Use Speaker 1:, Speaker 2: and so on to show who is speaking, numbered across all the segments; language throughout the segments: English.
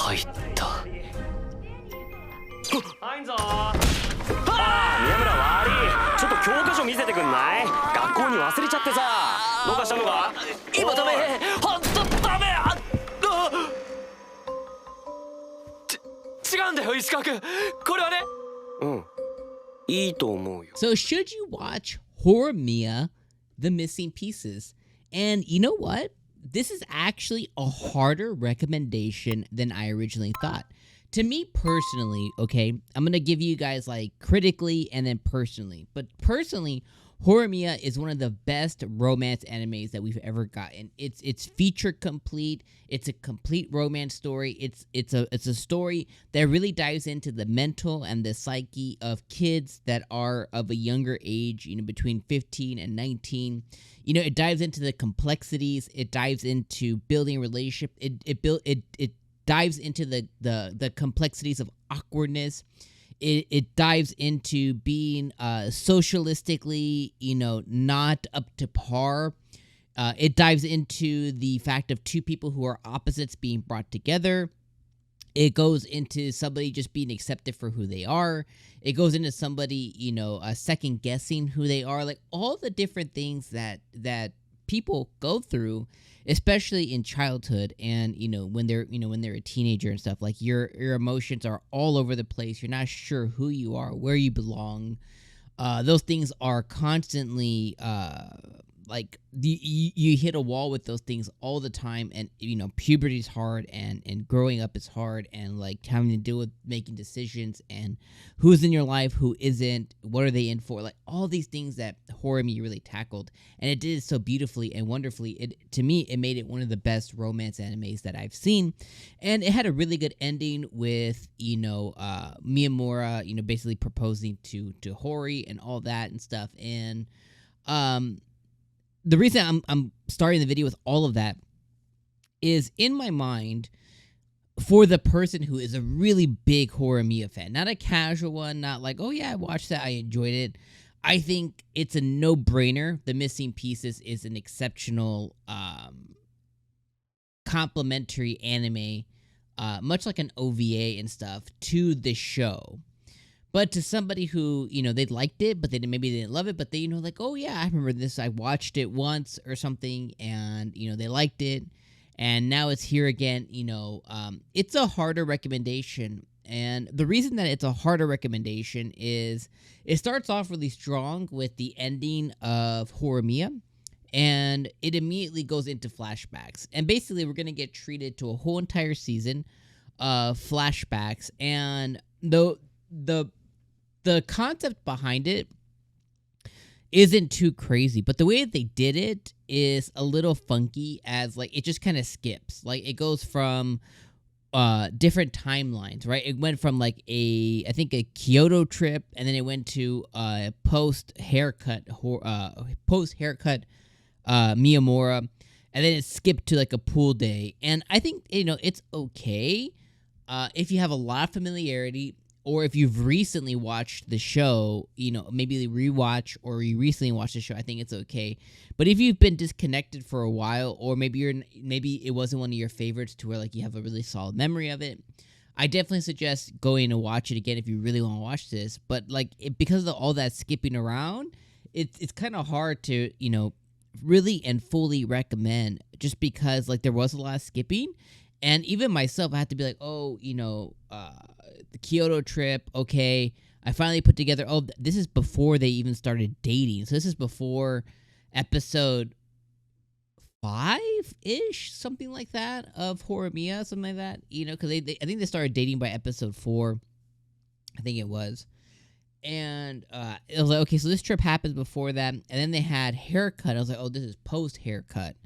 Speaker 1: 入った。
Speaker 2: 入んぞ。ああ、宮村悪い。ちょっと教科書見せてくんない？学校に忘れちゃってさ。どうかしたのか？
Speaker 1: 今ダメ、ほんとダメ。違うんだよ、石川君。これはね。
Speaker 2: うん。いいと思うよ。
Speaker 3: So should you watch Horimiya, The Missing Pieces? And you know what? This is actually a harder recommendation than I originally thought. To me personally, okay, I'm gonna give you guys like critically and then personally. But personally, Horimiya is one of the best romance animes that we've ever gotten. It's feature complete. It's a complete romance story. It's a story that really dives into the mental and the psyche of kids that are of a younger age, you know, between 15 and 19. You know, it dives into the complexities. It dives into building a relationship. It dives into the complexities of awkwardness. It dives into being socialistically, you know, not up to par. It dives into the fact of two people who are opposites being brought together. It goes into somebody just being accepted for who they are. It goes into somebody, you know, second guessing who they are. Like all the different things that people go through, especially in childhood, and you know when they're a teenager and stuff. Like your emotions are all over the place. You're not sure who you are, where you belong. Those things are constantly like you hit a wall with those things all the time. And you know, puberty is hard, and growing up is hard, and like having to deal with making decisions and who's in your life, who isn't, what are they in for, like all these things that Horimiya really tackled, and it did it so beautifully and wonderfully. To me, it made it one of the best romance animes that I've seen, and it had a really good ending with, you know, Miyamura, you know, basically proposing to Hori and all that and stuff. And the reason I'm starting the video with all of that is, in my mind, for the person who is a really big Horimiya fan, not a casual one, not like, oh yeah, I watched that, I enjoyed it. I think it's a no-brainer. The Missing Pieces is an exceptional complementary anime, much like an OVA and stuff, to the show. But to somebody who, you know, they liked it, but maybe they didn't love it, but they, you know, like, oh yeah, I remember this, I watched it once or something, and, you know, they liked it, and now it's here again, you know, it's a harder recommendation. And the reason that it's a harder recommendation is it starts off really strong with the ending of Horimiya, and it immediately goes into flashbacks. And basically, we're going to get treated to a whole entire season of flashbacks, and the concept behind it isn't too crazy, but the way that they did it is a little funky, as like it just kind of skips. Like it goes from different timelines, right? It went from like I think a Kyoto trip, and then it went to post haircut Miyamura, and then it skipped to like a pool day. And I think, you know, it's okay if you have a lot of familiarity, or if you've recently watched the show, you know, maybe rewatch, or you recently watched the show, I think it's okay. But if you've been disconnected for a while, or maybe it wasn't one of your favorites to where like you have a really solid memory of it, I definitely suggest going to watch it again if you really want to watch this. But like because of all that skipping around, it's kind of hard to, you know, really and fully recommend, just because like there was a lot of skipping. And even myself, I had to be like, oh, you know, the Kyoto trip, okay. I finally put together, oh, this is before they even started dating. So this is before episode 5-ish, something like that, of Horimiya, something like that. You know, because I think they started dating by episode 4. I think it was. And it was like, okay, so this trip happens before that. And then they had haircut. I was like, oh, this is post-haircut.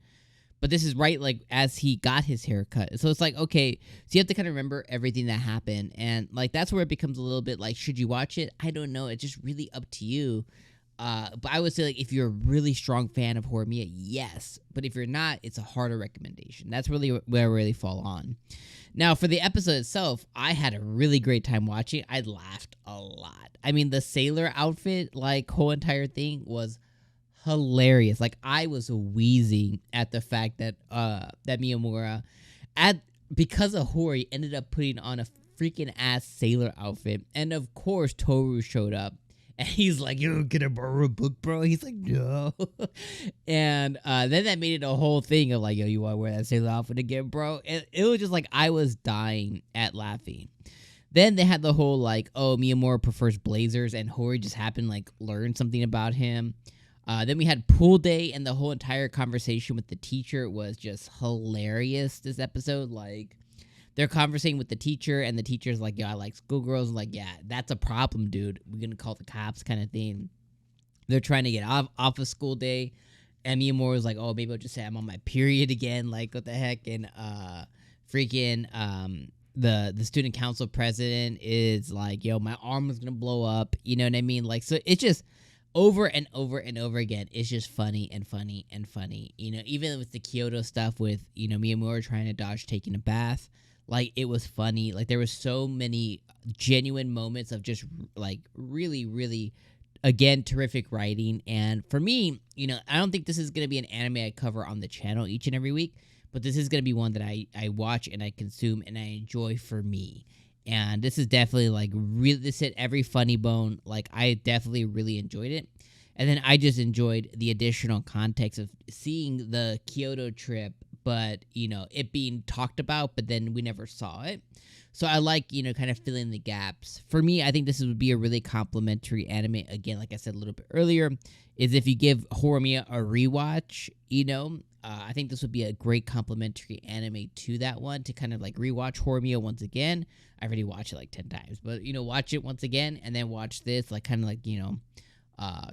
Speaker 3: But this is right, like, as he got his haircut. So it's like, okay, so you have to kind of remember everything that happened. And, like, that's where it becomes a little bit like, should you watch it? I don't know. It's just really up to you. But I would say, like, if you're a really strong fan of Horimiya, yes. But if you're not, it's a harder recommendation. That's really where I really fall on. Now, for the episode itself, I had a really great time watching. I laughed a lot. I mean, the sailor outfit, like, whole entire thing was hilarious. Like, I was wheezing at the fact that that Miyamura, because of Hori, ended up putting on a freaking ass sailor outfit. And of course, Toru showed up. And he's like, "You gonna borrow a book, bro?" He's like, "No." And then that made it a whole thing of like, "Yo, you want to wear that sailor outfit again, bro?" And it was just like, I was dying at laughing. Then they had the whole like, "Oh, Miyamura prefers blazers," and Hori just happened to like learn something about him. Then we had pool day, and the whole entire conversation with the teacher was just hilarious. This episode, like, they're conversing with the teacher, and the teacher's like, "Yo, I like schoolgirls." I'm like, "Yeah, that's a problem, dude. We're gonna call the cops," kind of thing. They're trying to get off of school day, and Miyamura was like, "Oh, maybe I'll just say I'm on my period again." Like, what the heck? And freaking the student council president is like, "Yo, my arm is gonna blow up." You know what I mean? Like, so it's just over and over and over again. It's just funny and funny and funny. You know, even with the Kyoto stuff with, you know, Miyamura trying to dodge taking a bath, like, it was funny. Like, there was so many genuine moments of just like really, really, again, terrific writing. And for me, you know, I don't think this is going to be an anime I cover on the channel each and every week, but this is going to be one that I watch and I consume and I enjoy for me. And this is definitely like really, this hit every funny bone. Like, I definitely really enjoyed it. And then I just enjoyed the additional context of seeing the Kyoto trip, but, you know, it being talked about, but then we never saw it. So I like, you know, kind of filling the gaps. For me, I think this would be a really complimentary anime. Again, like I said a little bit earlier, is if you give Horimiya a rewatch, you know, I think this would be a great complimentary anime to that one, to kind of like rewatch Horimiya once again. I've already watched it like 10 times, but, you know, watch it once again and then watch this, like, kind of like, you know,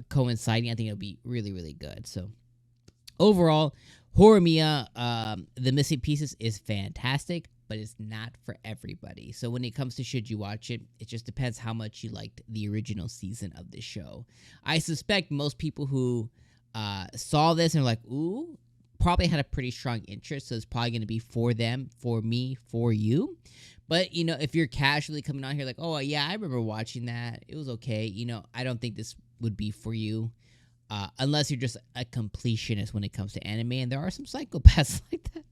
Speaker 3: coinciding. I think it'll be really, really good. So overall, Horimiya, The Missing Pieces is fantastic, but it's not for everybody. So when it comes to should you watch it, it just depends how much you liked the original season of this show. I suspect most people who saw this and were like, "Ooh," probably had a pretty strong interest, so it's probably going to be for them, for me, for you. But, you know, if you're casually coming on here like, "Oh, yeah, I remember watching that. It was okay," you know, I don't think this would be for you. Unless you're just a completionist when it comes to anime, and there are some psychopaths like that.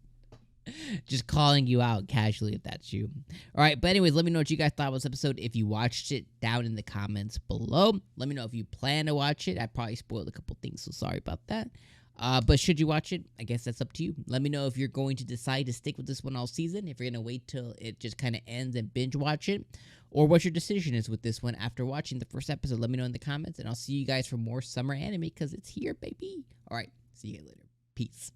Speaker 3: Just calling you out casually if that's you. All right, but anyways, let me know what you guys thought of this episode. If you watched it, down in the comments below. Let me know if you plan to watch it. I probably spoiled a couple things, so sorry about that. But should you watch it? I guess that's up to you. Let me know if you're going to decide to stick with this one all season, if you're going to wait till it just kind of ends and binge watch it, or what your decision is with this one after watching the first episode. Let me know in the comments, and I'll see you guys for more summer anime, because it's here, baby. All right, see you guys later. Peace.